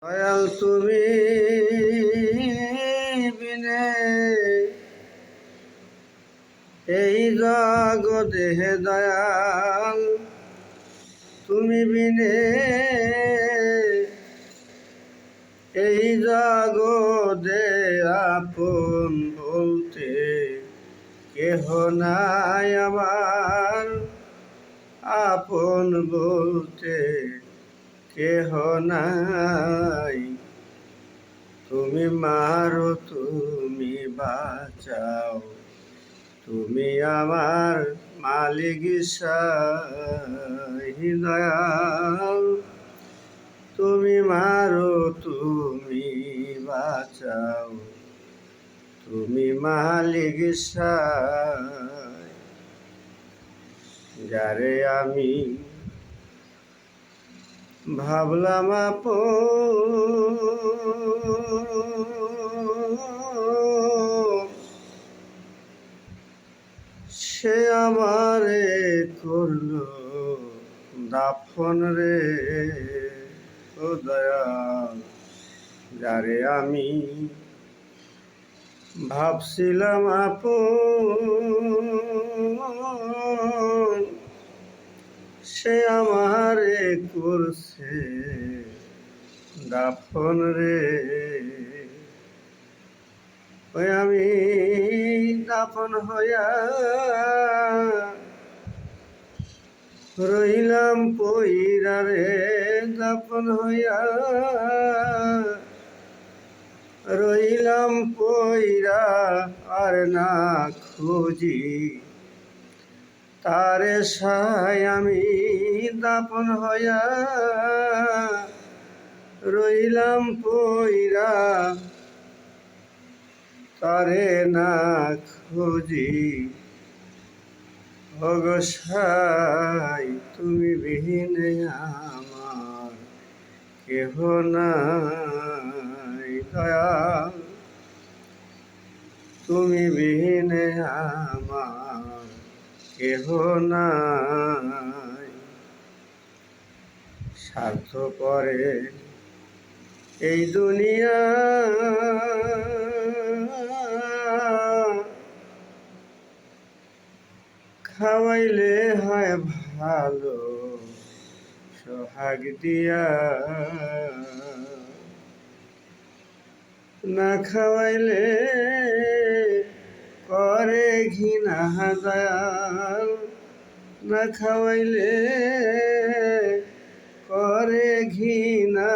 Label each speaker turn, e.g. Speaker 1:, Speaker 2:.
Speaker 1: দয়াল তুমি বিনে এই জগতে দয়াল তুমি বিনে এই জগতে আপন বলতে কেহ নাই আমার, আপন বলতে কেহ নাই। তুমি মারো তুমি বাঁচাও, তুমি আমার মালিক দয়াল। তুমি মারো তুমি বাঁচাও, তুমি মালিক যারে আমি ভাবলাম সে আমারে করলো দাফন রে। ও দয়াল, যারে আমি ভাবছিলাম সে আমারে করছে দাফন রে। ওই আমি দাফন হইয়া রইলাম পইরা রে, দাফন হইয়া রইলাম পইরা আর না খুঁজি তারে সাই। আমি দাফন হইয়া রইলাম পইরা তারে না খুঁজি। অগসাই তুমি বিহীনে আমার কেহ নাই দয়াল, তুমি বিহীনে আমার কেহ নাই। স্বার্থ করে এই দুনিয়া খাওয়াইলে হয় ভালো সোহাগ দিয়া, না খাওয়াইলে করে ঘৃণা দয়াল, না খাওয়াইলে করে ঘৃণা।